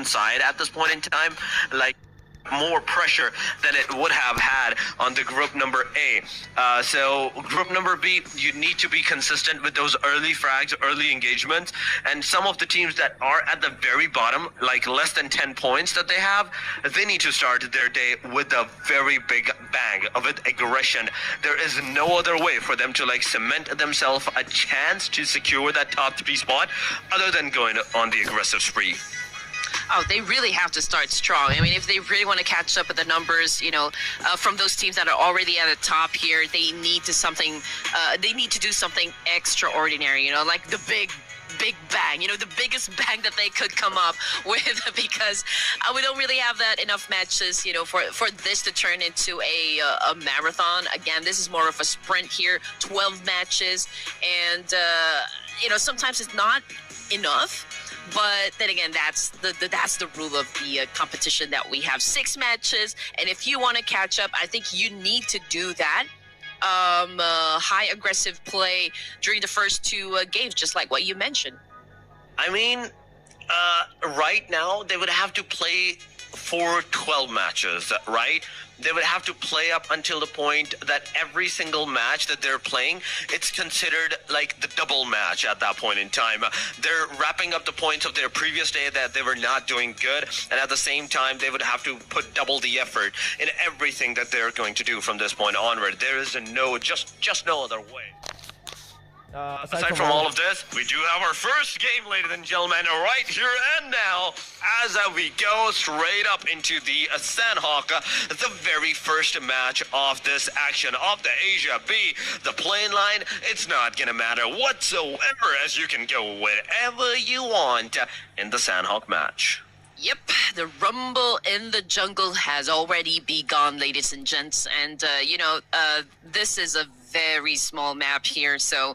side at this point in time, like more pressure than it would have had on the group number A. So group number B, you need to be consistent with those early frags, early engagements, and some of the teams that are at the very bottom, like less than 10 points that they have, they need to start their day with a very big bang, with aggression. There is no other way for them to like cement themselves a chance to secure that top 3 spot other than going on the aggressive spree. Oh, they really have to start strong. I mean, if they really want to catch up with the numbers, you know, from those teams that are already at the top here, they need to do something extraordinary. You know, like the big bang. You know, the biggest bang that they could come up with, because we don't really have that enough matches. You know, for this to turn into a marathon. Again, this is more of a sprint here. 12 matches, and you know, sometimes it's not enough. But then again, that's the rule of the competition that we have. 6 matches, and if you want to catch up, I think you need to do that. High aggressive play during the first 2 games, just like what you mentioned. I mean, right now they would have to play for 12 matches, right? They would have to play up until the point that every single match that they're playing, it's considered like the double match at that point in time. They're wrapping up the points of their previous day that they were not doing good, and at the same time, they would have to put double the effort in everything that they're going to do from this point onward. There is just no other way. Aside from all of this, we do have our first game, ladies and gentlemen, right here and now, as we go straight up into the Sandhawk, the very first match of this action of the Asia B. The plane line, it's not gonna matter whatsoever, as you can go wherever you want in the Sandhawk match. Yep, the rumble in the jungle has already begun, ladies and gents, and you know, this is a very small map here, so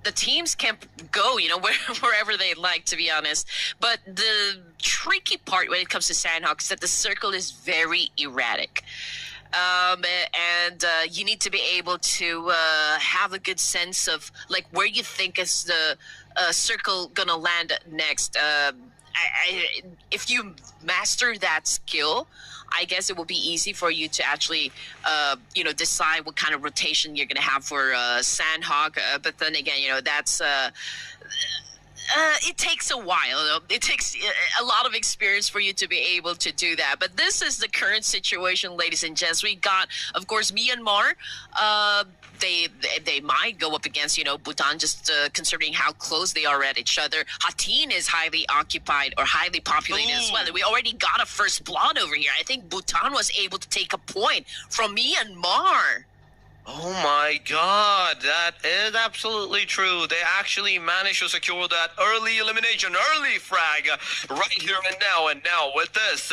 the teams can go, you know, wherever they like, to be honest. But the tricky part when it comes to Sandhawk is that the circle is very erratic. And you need to be able to have a good sense of like where you think is the circle gonna land next. If you master that skill, I guess it will be easy for you to actually, you know, decide what kind of rotation you're gonna have for Sandhawk. But then again, you know, that's it takes a while. It takes a lot of experience for you to be able to do that. But this is the current situation, ladies and gents. We got, of course, Myanmar. They might go up against, you know, Bhutan, just considering how close they are at each other. Hattin is highly occupied or highly populated as well. We already got a first blood over here. I think Bhutan was able to take a point from Myanmar. Oh my god, that is absolutely true. They actually managed to secure that early elimination, early frag right here and now. And now with this,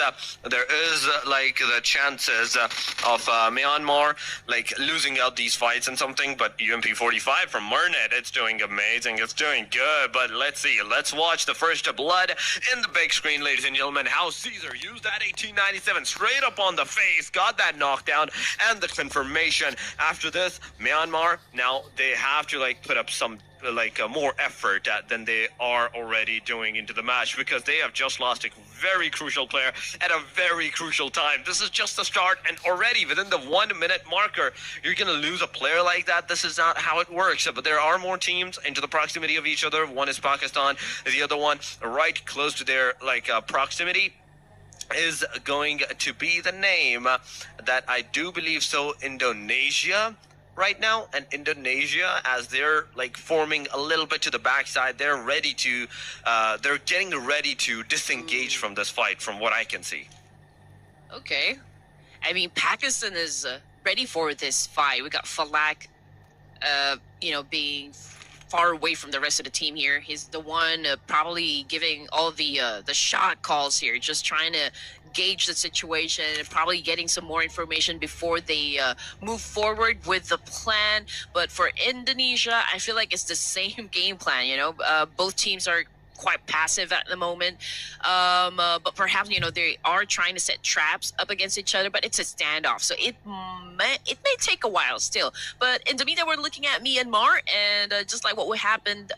there is like the chances of Myanmar like losing out these fights and something. But UMP45 from Mernet, it's doing amazing. It's doing good. But let's see. Let's watch the first blood in the big screen, ladies and gentlemen. How Caesar used that 1897 straight up on the face, got that knockdown and the confirmation. After this, Myanmar, now they have to like put up some like more effort than they are already doing into the match, because they have just lost a very crucial player at a very crucial time. This is just the start, and already within the 1 minute marker, you're gonna lose a player like that. This is not how it works. But there are more teams into the proximity of each other. One is Pakistan, the other one right close to their like proximity is going to be the name that I do believe so, Indonesia. Right now, and Indonesia, as they're like forming a little bit to the backside, they're ready to they're getting ready to disengage from this fight, from what I can see. Okay, I mean, Pakistan is ready for this fight. We got Falak, you know, being far away from the rest of the team here. He's the one probably giving all the shot calls here, just trying to gauge the situation and probably getting some more information before they move forward with the plan. But for Indonesia, I feel like it's the same game plan, you know. Both teams are quite passive at the moment. But perhaps they are trying to set traps up against each other, but it's a standoff, so it may take a while still. But in the meantime, we're looking at Myanmar, and just like what happened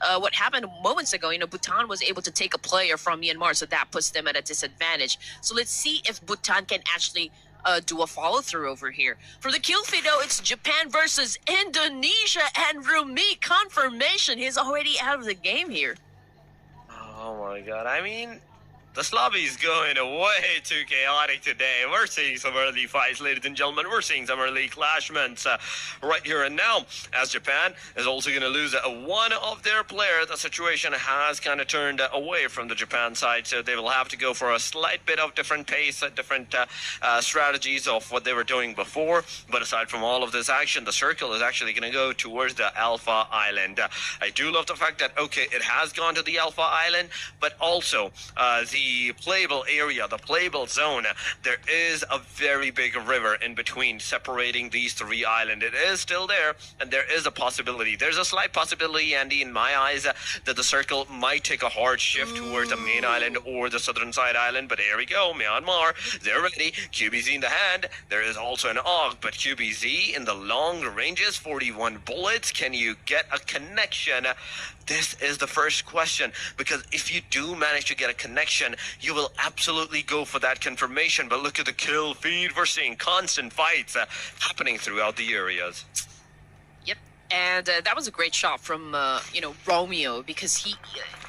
moments ago, Bhutan was able to take a player from Myanmar, so that puts them at a disadvantage. So let's see if Bhutan can actually do a follow through over here. For the kill feed, though, it's Japan versus Indonesia, and Rumi confirmation. He's already out of the game here. Oh my god, I mean, this lobby is going way too chaotic today. We're seeing some early fights, ladies and gentlemen. We're seeing some early clashments right here and now, as Japan is also going to lose one of their players. The situation has kind of turned away from the Japan side, so they will have to go for a slight bit of different pace, different strategies of what they were doing before. But aside from all of this action, the circle is actually going to go towards the Alpha Island. I do love the fact that, okay, it has gone to the Alpha Island, but also the playable area, the playable zone, there is a very big river in between separating these three islands. It is still there, and there is a possibility. There's a slight possibility, Andy, in my eyes, that the circle might take a hard shift towards the main island or the southern side island. But here we go, Myanmar, they're ready. QBZ in the hand. There is also an AUG, but QBZ in the long ranges, 41 bullets. Can you get a connection? This is the first question, because if you do manage to get a connection, you will absolutely go for that confirmation. But look at the kill feed. We're seeing constant fights happening throughout the areas. Yep, and that was a great shot from Romeo, because he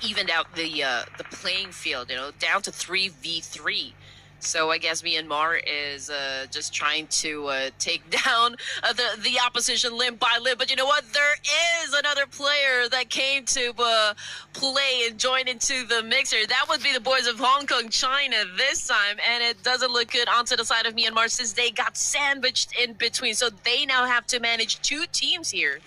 evened out the playing field, down to 3v3. So I guess Myanmar is just trying to take down the opposition limb by limb. But you know what? There is another player that came to play and join into the mixer. That would be the boys of Hong Kong, China this time. And it doesn't look good onto the side of Myanmar, since they got sandwiched in between. So they now have to manage two teams here.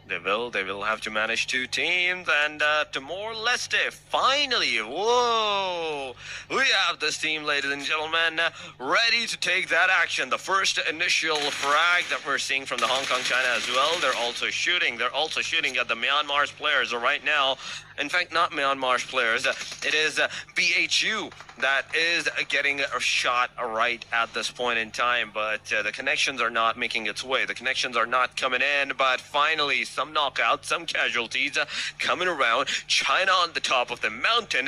They will have to manage two teams, and Timor-Leste, finally, whoa, we have this team, ladies and gentlemen, ready to take that action. The first initial frag that we're seeing from the Hong Kong, China as well. They're also shooting at the Myanmar's players right now. In fact, not Myanmar's players. It is BHU that is getting a shot right at this point in time, but the connections are not making its way. The connections are not coming in, but finally, some knockouts, some casualties coming around. China on the top of the mountain,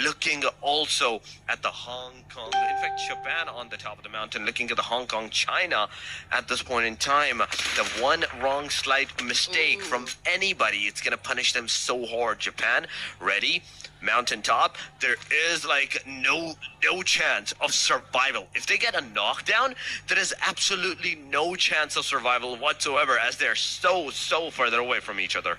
looking also at the Hong Kong, in fact, Japan on the top of the mountain, looking at the Hong Kong, China at this point in time. The one wrong slight mistake from anybody, it's going to punish them so hard. Japan ready, mountaintop. There is like no chance of survival. If they get a knockdown, there is absolutely no chance of survival whatsoever, as they're so further away from each other.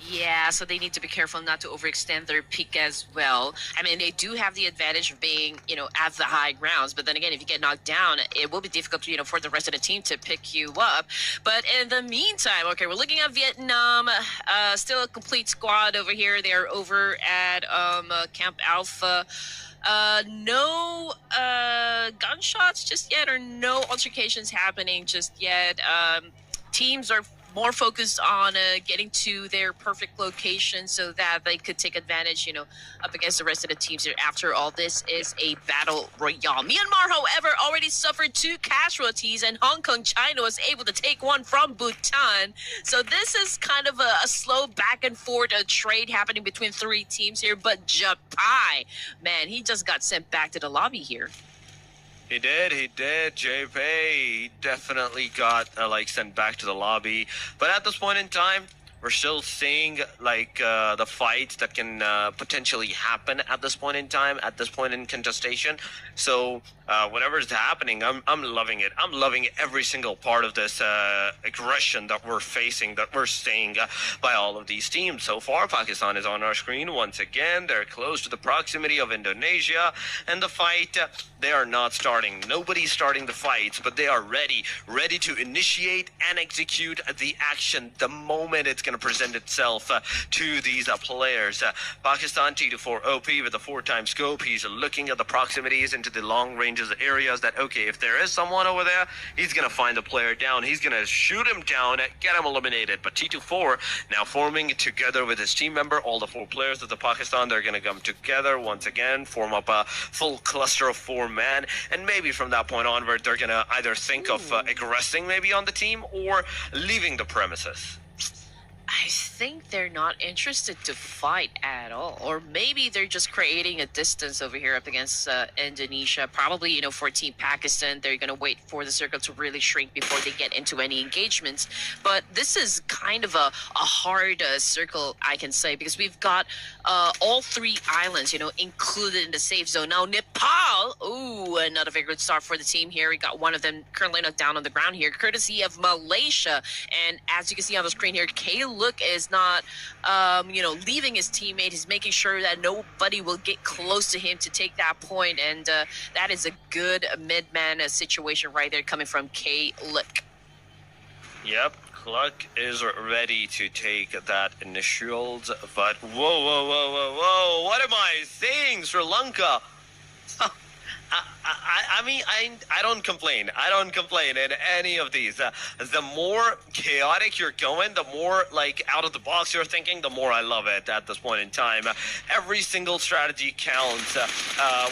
Yeah, so they need to be careful not to overextend their peak as well. I mean, they do have the advantage of being, at the high grounds. But then again, if you get knocked down, it will be difficult, for the rest of the team to pick you up. But in the meantime, okay, we're looking at Vietnam. Still a complete squad over here. They're over at Camp Alpha. No gunshots just yet, or no altercations happening just yet. Teams are more focused on getting to their perfect location so that they could take advantage, up against the rest of the teams here. After all, this is a battle royale. Myanmar, however, already suffered 2 casualties, and Hong Kong, China was able to take one from Bhutan. So this is kind of a slow back and forth trade happening between 3 teams here. But Japai, man, he just got sent back to the lobby here. He did. JP, he definitely got sent back to the lobby. But at this point in time, we're still seeing the fights that can potentially happen at this point in time, at this point in contestation. So whatever is happening, I'm loving it. I'm loving every single part of this aggression that we're facing, that we're seeing by all of these teams. So far, Pakistan is on our screen once again. They're close to the proximity of Indonesia, and the fight, they are not starting. Nobody's starting the fights, but they are ready to initiate and execute the action the moment it's going going to present itself to these players. Pakistan T24 OP with a 4-time scope. He's looking at the proximities into the long ranges areas that, okay, if there is someone over there, he's going to find the player down. He's going to shoot him down, get him eliminated. But T24 now forming together with his team member, all the 4 players of the Pakistan, they're going to come together once again, form up a full cluster of 4-man, and maybe from that point onward, they're going to either think of aggressing maybe on the team or leaving the premises. I think they're not interested to fight at all, or maybe they're just creating a distance over here up against Indonesia. Probably, you know, for Team Pakistan, they're gonna wait for the circle to really shrink before they get into any engagements. But this is kind of a hard circle, I can say, because we've got all 3 islands, you know, included in the safe zone. Now Nepal, ooh, another very good start for the team here. We got one of them currently knocked down on the ground here, courtesy of Malaysia. And as you can see on the screen here, Caleb is not, you know, leaving his teammate. He's making sure that nobody will get close to him to take that point, and that is a good mid-man situation right there coming from K-Lick. Yep, Cluck is ready to take that initials, but whoa, what am I saying, Sri Lanka? I mean, I don't complain. I don't complain in any of these. The more chaotic you're going, the more like out of the box you're thinking, the more I love it at this point in time. Every single strategy counts.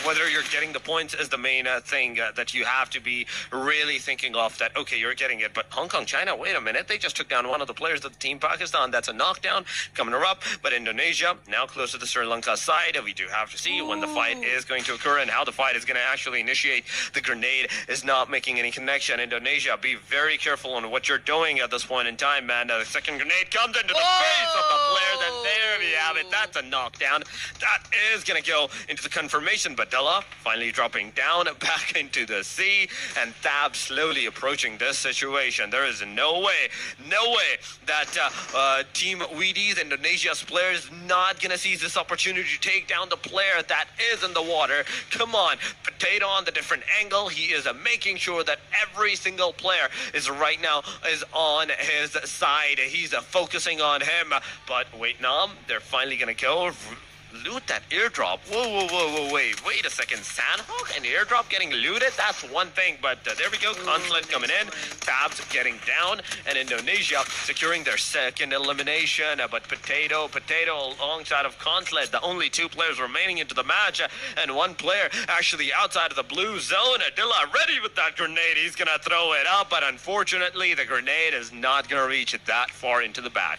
Whether you're getting the points is the main thing that you have to be really thinking of, that, okay, you're getting it. But Hong Kong, China, wait a minute. They just took down one of the players of the team Pakistan. That's a knockdown coming up. But Indonesia, now close to the Sri Lanka side. We do have to see when the fight is going to occur and how the fight is going to actually initiate. The grenade is not making any connection. Indonesia, be very careful on what you're doing at this point in time, man. The second grenade comes into the face of the player, and there we have it. That's a knockdown. That is going to go into the confirmation. Badella finally dropping down back into the sea, and Thab slowly approaching this situation. There is no way that Team Wheaties, Indonesia's player, is not going to seize this opportunity to take down the player that is in the water. Come on, Potato on the different angle. He is making sure that every single player is right now is on his side. He's focusing on him. But wait, they're finally going to go loot that airdrop. Whoa, wait a second. Sandhawk and airdrop getting looted? That's one thing, but there we go. Consulate coming in. Tabs getting down, and Indonesia securing their second elimination. But Potato alongside of Consulate, the only 2 players remaining into the match, and 1 player actually outside of the blue zone. Adilla ready with that grenade. He's gonna throw it up, but unfortunately the grenade is not gonna reach it that far into the back.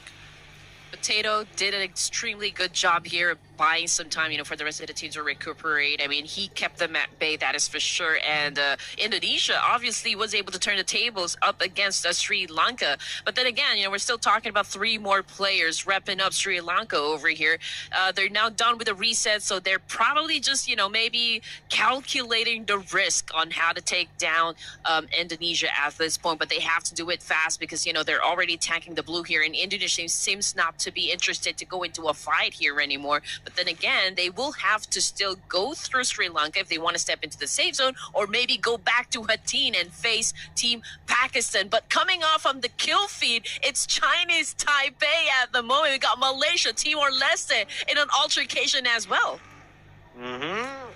Potato did an extremely good job here, buying some time, you know, for the rest of the team to recuperate. I mean, he kept them at bay, that is for sure. And Indonesia obviously was able to turn the tables up against Sri Lanka. But then again, you know, we're still talking about 3 more players repping up Sri Lanka over here. They're now done with the reset, so they're probably just, you know, maybe calculating the risk on how to take down Indonesia at this point. But they have to do it fast because, you know, they're already tanking the blue here, and Indonesia seems not to be interested to go into a fight here anymore. But then again, they will have to still go through Sri Lanka if they want to step into the safe zone, or maybe go back to Hattin and face Team Pakistan. But coming off from the kill feed, it's Chinese Taipei at the moment. We got Malaysia, Timor-Leste in an altercation as well.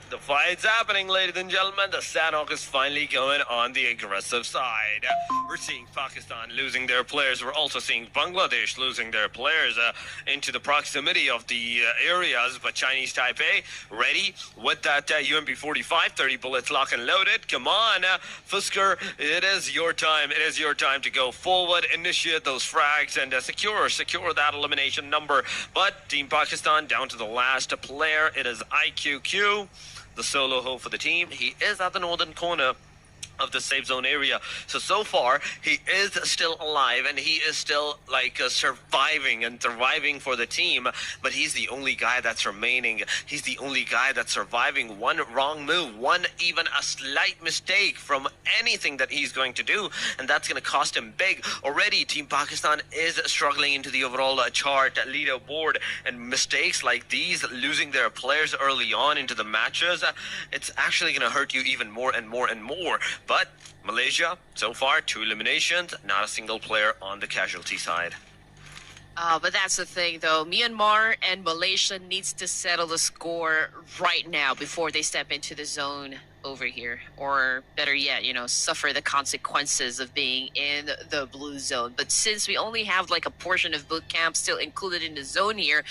The fight's happening, ladies and gentlemen. The Sandhawk is finally going on the aggressive side. We're seeing Pakistan losing their players. We're also seeing Bangladesh losing their players into the proximity of the areas. But Chinese Taipei ready with that UMP-45, 30 bullets lock and loaded. Come on, Fusker, it is your time. It is your time to go forward, initiate those frags, and secure that elimination number. But Team Pakistan down to the last player. It is IQQ. The solo hope for the team. He is at the northern corner of the safe zone area. So far, he is still alive, and he is still like surviving and thriving for the team, but he's the only guy that's remaining. He's the only guy that's surviving. One wrong move, even a slight mistake from anything that he's going to do, and that's going to cost him big. Already, Team Pakistan is struggling into the overall chart leaderboard, and mistakes like these, losing their players early on into the matches, it's actually going to hurt you even more and more and more. But Malaysia, so far, 2 eliminations, not a single player on the casualty side. But that's the thing, though. Myanmar and Malaysia needs to settle the score right now before they step into the zone over here. Or better yet, suffer the consequences of being in the blue zone. But since we only have like a portion of boot camp still included in the zone here,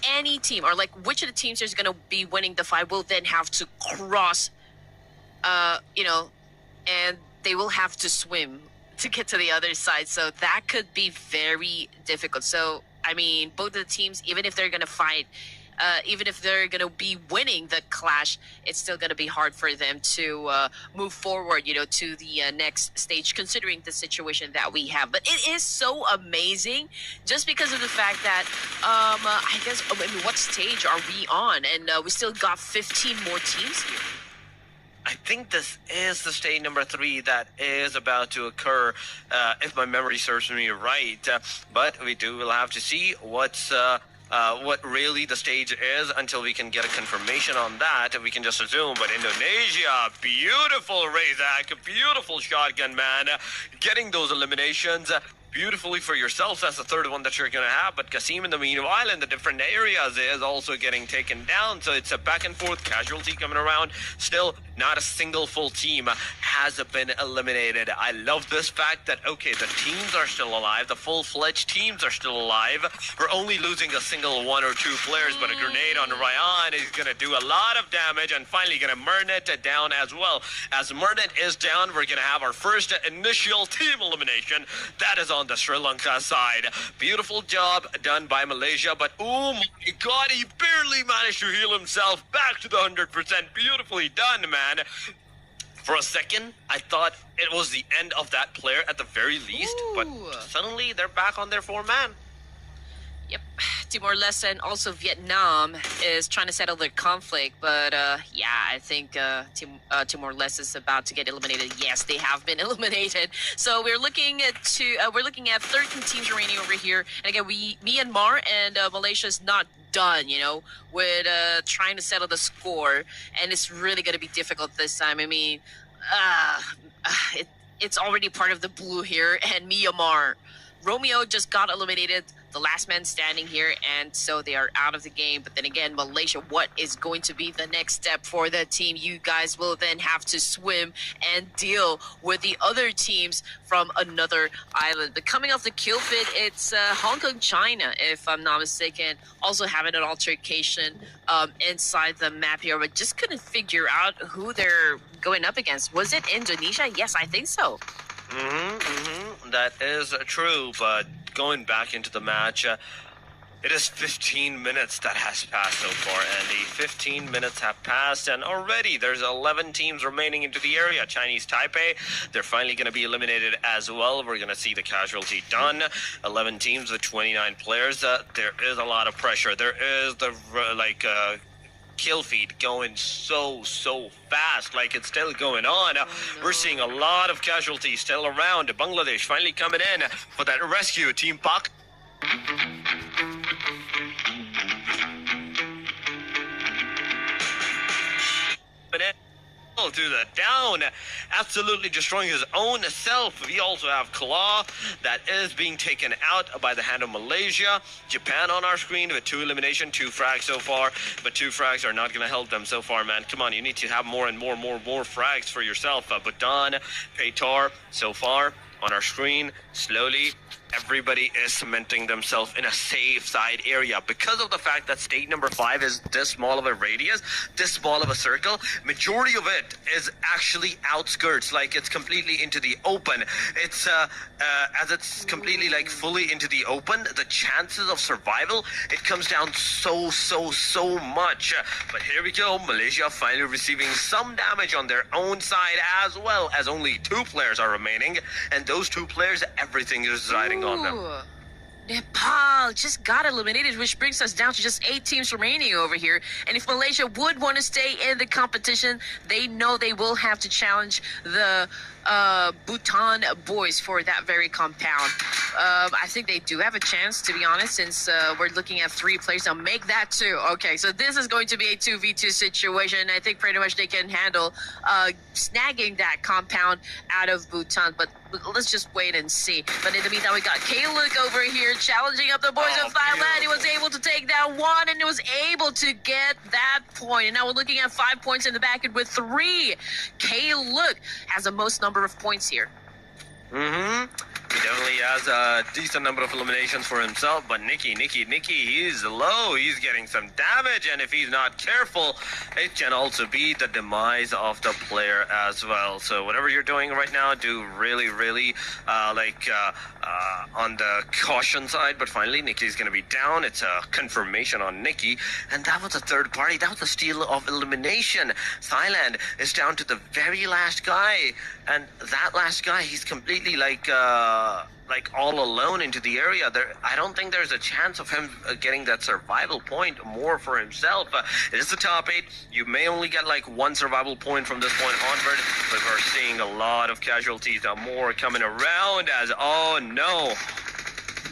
any team, or like which of the teams is going to be winning the fight will then have to cross, and they will have to swim to get to the other side. So that could be very difficult. So, I mean, both of the teams, even if they're going to fight, even if they're going to be winning the clash, it's still going to be hard for them to move forward, to the next stage, considering the situation that we have. But it is so amazing just because of the fact that, what stage are we on? And we still got 15 more teams here. I think this is the stage number 3 that is about to occur, if my memory serves me right. But will have to see what really the stage is until we can get a confirmation on that. We can just assume. But Indonesia, beautiful Razak, beautiful shotgun man, getting those eliminations. Beautifully for yourself. That's the third one that you're going to have. But Kasim, in the meanwhile, in the different areas, is also getting taken down. So it's a back and forth casualty coming around. Still, not a single full team has been eliminated. I love this fact that, okay, the teams are still alive. The full-fledged teams are still alive. We're only losing a single 1 or 2 players, but a grenade on Ryan is going to do a lot of damage and finally going to Mernit down as well. As Mernit is down, we're going to have our first initial team elimination. That is on the Sri Lanka side. Beautiful job done by Malaysia, but oh my god, he barely managed to heal himself back to the 100%. Beautifully done, man. For a second, I thought it was the end of that player at the very least, but suddenly they're back on their 4-man. Yep, Timor-Leste and also Vietnam is trying to settle their conflict, but I think Timor-Leste is about to get eliminated. Yes, they have been eliminated. So we're looking at 13 teams remaining over here, and again, Myanmar and Malaysia is not done, with trying to settle the score, and it's really going to be difficult this time. I mean, it's already part of the blue here, and Myanmar. Romeo just got eliminated, the last man standing here, and so they are out of the game. But then again, Malaysia, what is going to be the next step for the team? You guys will then have to swim and deal with the other teams from another island. But coming off the kill feed, it's Hong Kong, China, if I'm not mistaken, also having an altercation inside the map here, but just couldn't figure out who they're going up against. Was it Indonesia? Yes, I think so. That is true, but going back into the match, it is 15 minutes that has passed so far, Andy. 15 minutes have passed, and already there's 11 teams remaining into the area. Chinese Taipei, they're finally going to be eliminated as well. We're going to see the casualty done. 11 teams with 29 players. There is a lot of pressure. There is the, kill feed going so fast, like it's still going on. We're seeing a lot of casualties still around. Bangladesh finally coming in for that rescue. Team Pak to the down, absolutely destroying his own self. We also have Claw that is being taken out by the hand of Malaysia. Japan on our screen with 2 elimination, 2 frags so far, but 2 frags are not going to help them so far, man. Come on, you need to have more and more frags for yourself. Bhutan, Paytar so far on our screen. Slowly everybody is cementing themselves in a safe side area because of the fact that state number 5 is this small of a radius, this small of a circle. Majority of it is actually outskirts, like it's completely into the open. It's as it's completely like fully into the open, the chances of survival, it comes down so much. But here we go, Malaysia finally receiving some damage on their own side, as well as only 2 players are remaining, and those 2 players, everything is riding on them. Nepal just got eliminated, which brings us down to just 8 teams remaining over here. And if Malaysia would want to stay in the competition, they know they will have to challenge the Bhutan boys for that very compound. I think they do have a chance, to be honest, since we're looking at 3 players. Now make that 2. Okay, so this is going to be a 2v2 situation. I think pretty much they can handle snagging that compound out of Bhutan, but let's just wait and see. But in the meantime, we got Kaluk over here challenging up the boys of Thailand. He was able to take that one, and he was able to get that point. And now we're looking at 5 points in the back end with 3. Kaluk has the most number of points here. He definitely has a decent number of eliminations for himself, but Nicky, he's low. He's getting some damage, and if he's not careful, it can also be the demise of the player as well. So whatever you're doing right now, do really on the caution side. But finally, Nicky's going to be down. It's a confirmation on Nicky, and that was a third party. That was a steal of elimination. Thailand is down to the very last guy, and that last guy, he's completely like all alone into the area. I don't think there's a chance of him getting that survival point more for himself. It is the top 8. You may only get like 1 survival point from this point onward, but we're seeing a lot of casualties. Now more coming around as, oh no,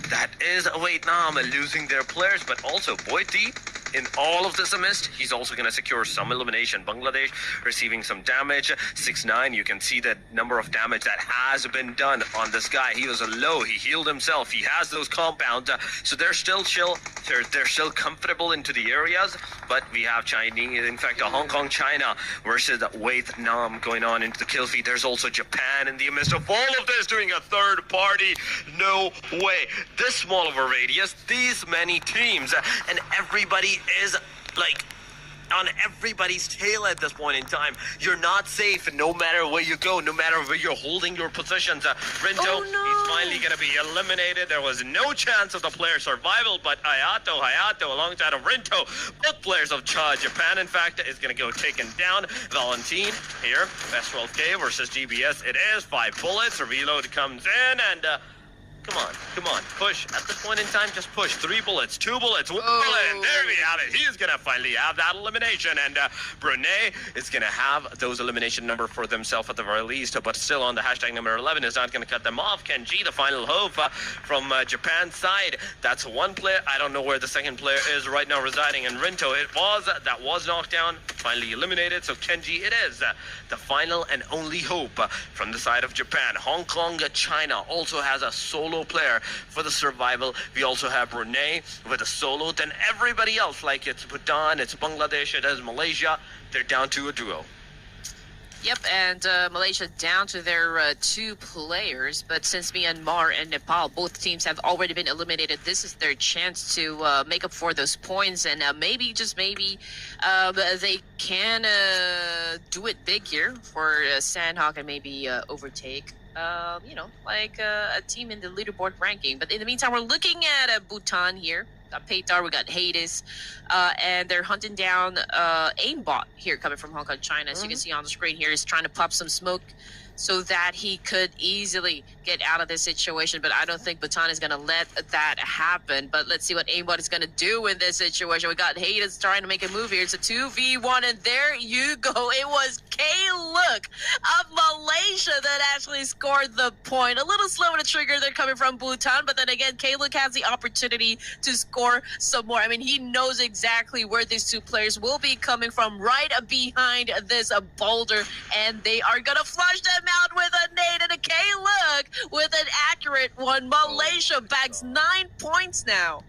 that is Vietnam losing their players, but also Boiti. In all of this amidst, he's also going to secure some elimination. Bangladesh receiving some damage. 6-9, you can see the number of damage that has been done on this guy. He was low. He healed himself. He has those compounds. So they're still chill. They're still comfortable into the areas. But we have Chinese, in fact, Hong Kong, China versus Vietnam going on into the kill feed. There's also Japan in the midst of all of this doing a third party. No way. This small of a radius, these many teams, and everybody is like on everybody's tail at this point in time. You're not safe no matter where you go, no matter where you're holding your positions. Rinto, he's finally going to be eliminated. There was no chance of the player survival, but Hayato alongside of Rinto, both players of Japan, in fact, is going to go taken down. Valentine here, S12K versus GBS. It is 5 bullets. A reload comes in, and Come on, push. At this point in time, just push. 3 bullets, 2 bullets, 1 bullet, and there we have it. He's going to finally have that elimination, and Brunei is going to have those elimination number for themselves at the very least, but still on the hashtag number 11 is not going to cut them off. Kenji, the final hope from Japan's side. That's 1 player. I don't know where the second player is right now residing, and Rinto, that was knocked down, finally eliminated. So Kenji, it is the final and only hope from the side of Japan. Hong Kong, China also has a solo player for the survival. We also have Brunei with a solo. Then everybody else, like it's Bhutan, it's Bangladesh, it is Malaysia, they're down to a duo. Yep, and Malaysia down to their 2 players, but since Myanmar and Nepal, both teams have already been eliminated, this is their chance to make up for those points, and maybe, just maybe, they can do it big here for Sandhawk and maybe overtake a team in the leaderboard ranking. But in the meantime, we're looking at Bhutan here. Got Paytar, we got Hades, and they're hunting down Aimbot here coming from Hong Kong, China. As you can see on the screen here, he's trying to pop some smoke so that he could easily get out of this situation. But I don't think Bhutan is going to let that happen. But let's see what Aimbot is going to do in this situation. We got Hades trying to make a move here. It's a 2v1, and there you go. It was Kaluk of Malaysia that actually scored the point. A little slow on the trigger. They're coming from Bhutan, but then again, Kaluk has the opportunity to score some more. I mean, he knows exactly where these 2 players will be coming from, right behind this boulder, and they are going to flush them out with a nade, and a Kaluk with an accurate one. Malaysia bags 9 points now.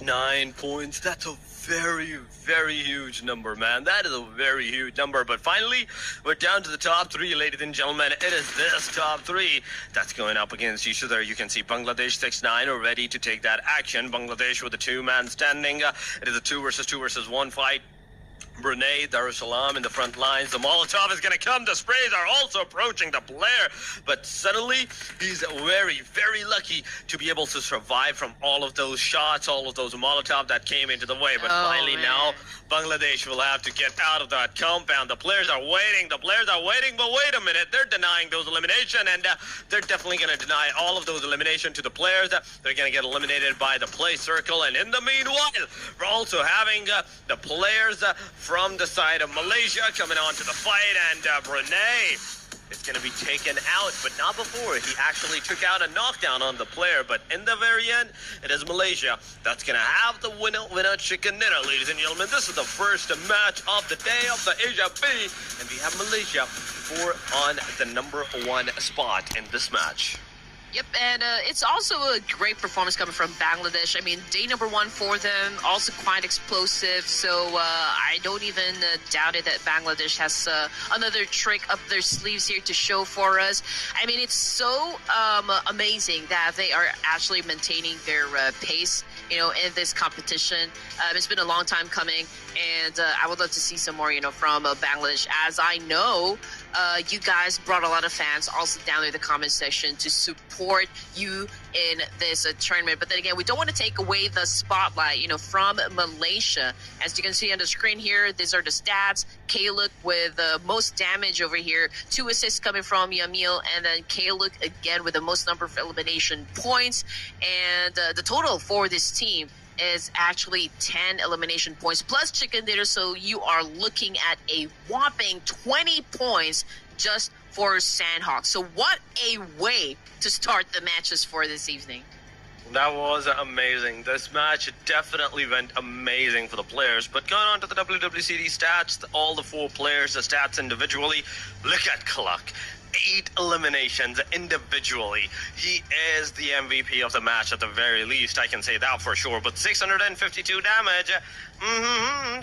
9 points. That's a very, very huge number, man. That is a very huge number. But finally, we're down to the top 3, ladies and gentlemen. It is this top 3 that's going up against each other. You can see Bangladesh 6-9 are ready to take that action. Bangladesh with a 2-man standing. It is a 2 versus 1 fight. Brunei, Darussalam in the front lines. The Molotov is going to come. The sprays are also approaching the player. But suddenly, he's very, very lucky to be able to survive from all of those shots, all of those Molotov that came into the way. But finally now, Bangladesh will have to get out of that compound. The players are waiting. But wait a minute. They're denying those elimination, and they're definitely going to deny all of those elimination to the players. They're going to get eliminated by the play circle. And in the meanwhile, we're also having the players from the side of Malaysia coming on to the fight, and Brunei is going to be taken out, but not before he actually took out a knockdown on the player. But in the very end, it is Malaysia that's going to have the winner chicken dinner, ladies and gentlemen. This is the first match of the day of the Asia B, and we have Malaysia for on the #1 spot in this match. Yep, and it's also a great performance coming from Bangladesh. I mean, day #1 for them, also quite explosive. So I don't even doubt it that Bangladesh has another trick up their sleeves here to show for us. I mean, it's so amazing that they are actually maintaining their pace, you know, in this competition. It's been a long time coming, and I would love to see some more, you know, from Bangladesh, as I know you guys brought a lot of fans also down there in the comment section to support you in this tournament. But then again, we don't want to take away the spotlight, you know, from Malaysia. As you can see on the screen here, these are the stats. Kaluk with the most damage over here, 2 assists coming from Yamil, and then Kaluk again with the most number of elimination points. And the total for this team is actually 10 elimination points plus chicken dinner, so you are looking at a whopping 20 points just for Sandhawk. So what a way to start the matches for this evening. That was amazing. This match definitely went amazing for the players. But going on to the WWCD stats, all the 4 players, the stats individually, look at Kaluk. 8 eliminations individually. He is the MVP of the match at the very least, I can say that for sure. But 652 damage,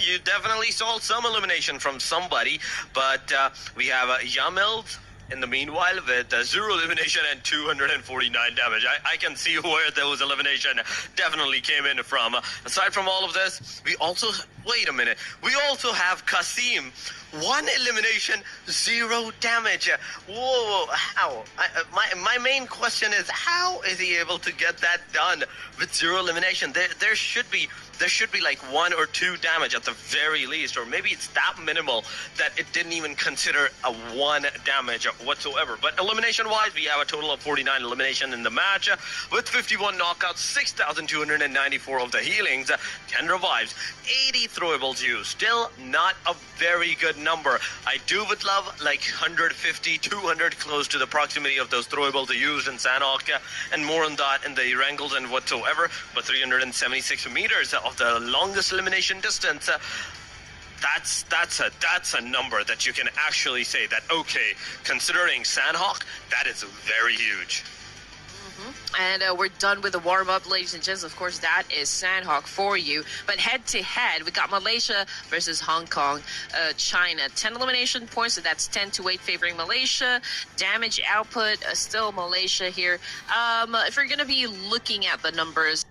you definitely saw some elimination from somebody. But we have Yamil in the meanwhile with 0 elimination and 249 damage. I can see where those elimination definitely came in from. Aside from all of this, we also, wait a minute, we also have Kasim. 1 elimination, 0 damage. Whoa, how? My main question is, how is he able to get that done with 0 elimination? There should be like 1 or 2 damage at the very least, or maybe it's that minimal that it didn't even consider a 1 damage whatsoever. But elimination-wise, we have a total of 49 elimination in the match, with 51 knockouts, 6,294 of the healings, 10 revives, 80 throwables used. Still not a very good number. I would love like 150, 200, close to the proximity of those throwables used in Sandhawk, and more on that in the Wrangles and whatsoever. But 376 meters of the longest elimination distance. That's a number that you can actually say that, okay, considering Sandhawk, that is very huge. And we're done with the warm-up, ladies and gents. Of course, that is Sandhawk for you. But head-to-head, we got Malaysia versus Hong Kong, China. 10 elimination points, so that's 10-8 favoring Malaysia. Damage output, still Malaysia here. If you're going to be looking at the numbers,